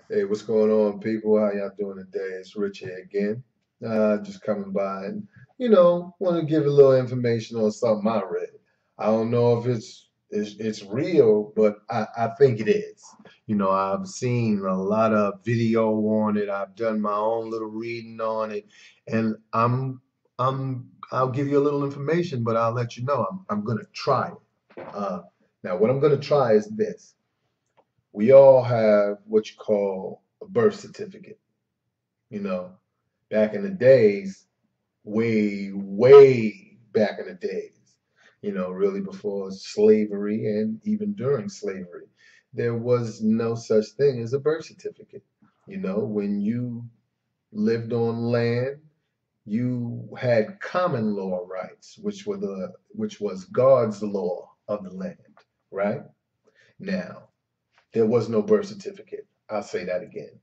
Hey, what's going on, people? How y'all doing today? It's Rich here again. Just coming by and, want to give a little information on something I read. I don't know if it's real, but I think it is. I've seen a lot of video on it. I've done my own little reading on it, and I'll give you a little information, but I'll let you know I'm gonna try it. Now, what I'm gonna try is this. We all have what you call a birth certificate. You know, back in the days, way back in the days, really before slavery and even during slavery, there was no such thing as a birth certificate. When you lived on land, you had common law rights, which was God's law of the land, right? Now, there was no birth certificate. I'll say that again.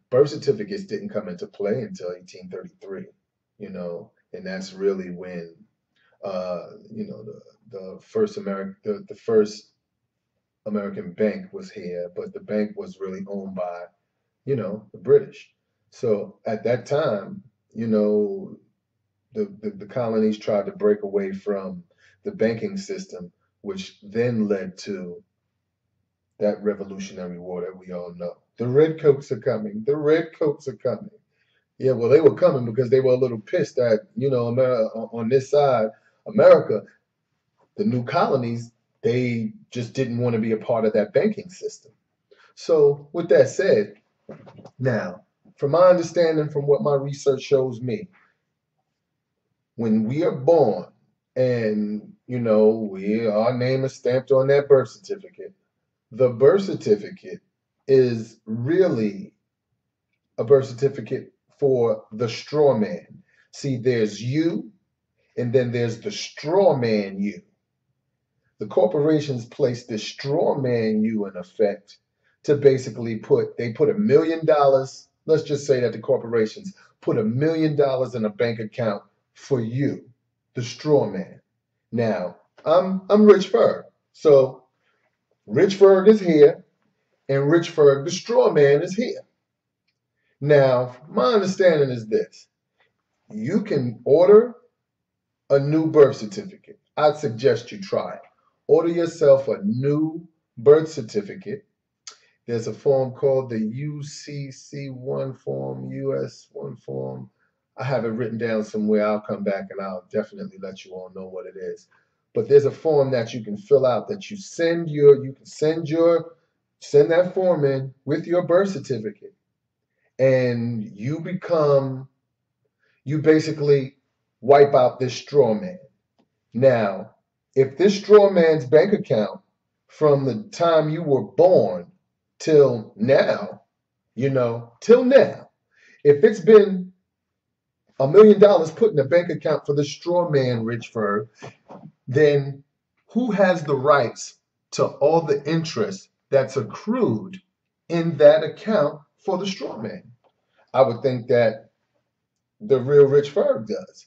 Birth certificates didn't come into play until 1833, and that's really when, the first the first American bank was here, but the bank was really owned by, the British. So at that time, the colonies tried to break away from the banking system, which then led to that Revolutionary War that we all know. The redcoats are coming. The redcoats are coming. Yeah, well, they were coming because they were a little pissed that, America, on this side, America, the new colonies, they just didn't want to be a part of that banking system. So, with that said, now, from my understanding, from what my research shows me, when we are born and, our name is stamped on that birth certificate, the birth certificate is really a birth certificate for the straw man. See, there's you, and then there's the straw man you. The corporations place the straw man you in effect to basically they put $1 million. Let's just say that the corporations put $1 million in a bank account for you, the straw man. Now, I'm Rich Ferg. So Rich Ferg is here, and Rich Ferg, the straw man, is here. Now, my understanding is this. You can order a new birth certificate. I'd suggest you try it. Order yourself a new birth certificate. There's a form called the UCC1 form, US1 form. I have it written down somewhere. I'll come back and I'll definitely let you all know what it is. But there's a form that you can fill out that you send that form in with your birth certificate, and you basically wipe out this straw man. Now, if this straw man's bank account from the time you were born till now, till now, if it's been $1 million put in a bank account for the straw man, Rich Ferg, then who has the rights to all the interest that's accrued in that account for the straw man? I would think that the real Rich Ferg does.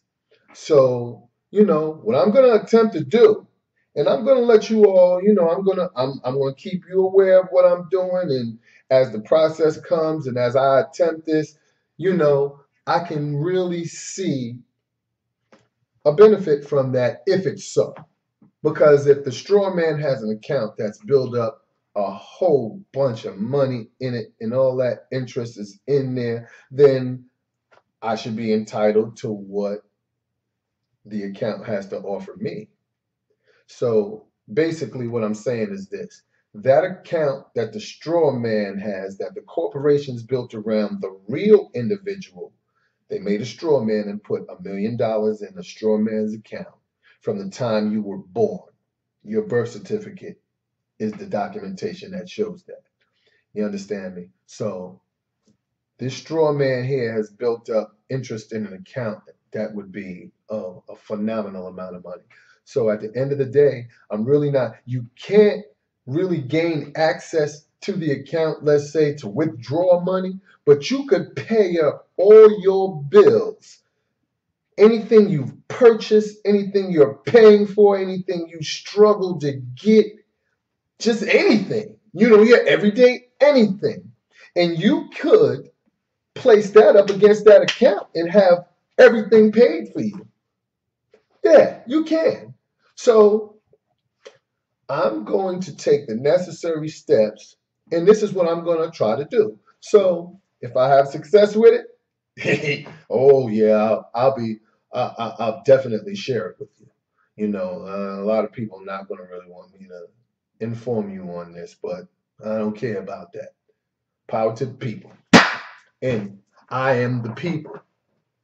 So, what I'm going to attempt to do, and I'm going to let you all, I'm going to keep you aware of what I'm doing. And as the process comes and as I attempt this, I can really see a benefit from that if it's so. Because if the straw man has an account that's built up a whole bunch of money in it and all that interest is in there, then I should be entitled to what the account has to offer me. So basically, what I'm saying is this: that account that the straw man has, that the corporation's built around the real individual, they made a straw man and put $1 million in the straw man's account from the time you were born. Your birth certificate is the documentation that shows that. You understand me? So this straw man here has built up interest in an account that would be a phenomenal amount of money. So at the end of the day, you can't really gain access to the account, let's say, to withdraw money, but you could pay up all your bills. Anything you've purchased, anything you're paying for, anything you struggle to get, just anything, your everyday anything. And you could place that up against that account and have everything paid for you. Yeah, you can. So I'm going to take the necessary steps, and this is what I'm going to try to do. So if I have success with it, oh yeah, I'll definitely share it with you. You know, a lot of people are not going to really want me to inform you on this, but I don't care about that. Power to the people, and I am the people.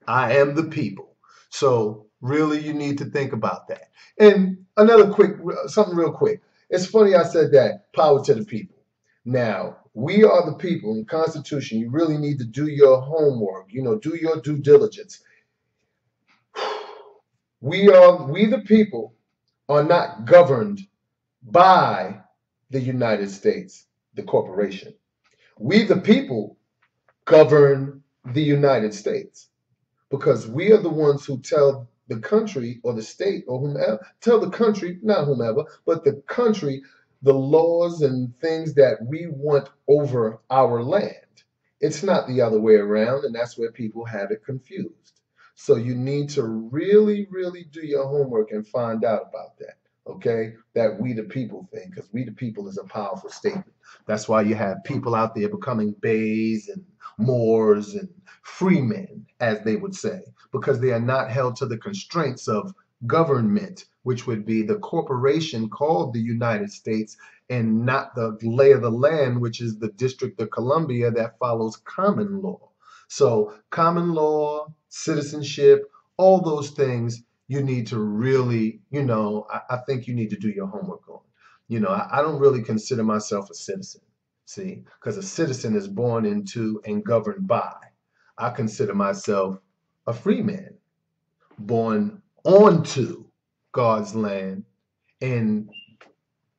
I am the people. So really, you need to think about that. And another something real quick. It's funny I said that, power to the people. Now, we are the people in the Constitution. You really need to do your homework, do your due diligence. We the people are not governed by the United States, the corporation. We the people govern the United States, because we are the ones who tell the country or the state or whomever, tell the country, not whomever, but the country, the laws and things that we want over our land. It's not the other way around, and that's where people have it confused. So you need to really, really do your homework and find out about that. Okay, that we the people thing, because we the people is a powerful statement. That's why you have people out there becoming bays and Moors and freemen, as they would say, because they are not held to the constraints of government, which would be the corporation called the United States, and not the lay of the land, which is the District of Columbia that follows common law. So common law, citizenship, all those things you need to really, I think you need to do your homework on. I don't really consider myself a citizen. See, because a citizen is born into and governed by. I consider myself a free man, born onto God's land, and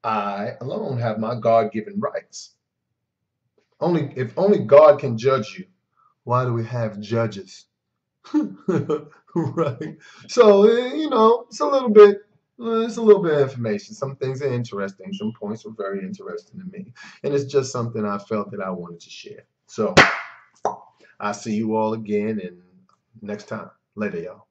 I alone have my God-given rights. If only God can judge you, why do we have judges? Right. So, it's a little bit of information. Some things are interesting. Some points are very interesting to me. And it's just something I felt that I wanted to share. So I'll see you all again and next time. Later, y'all.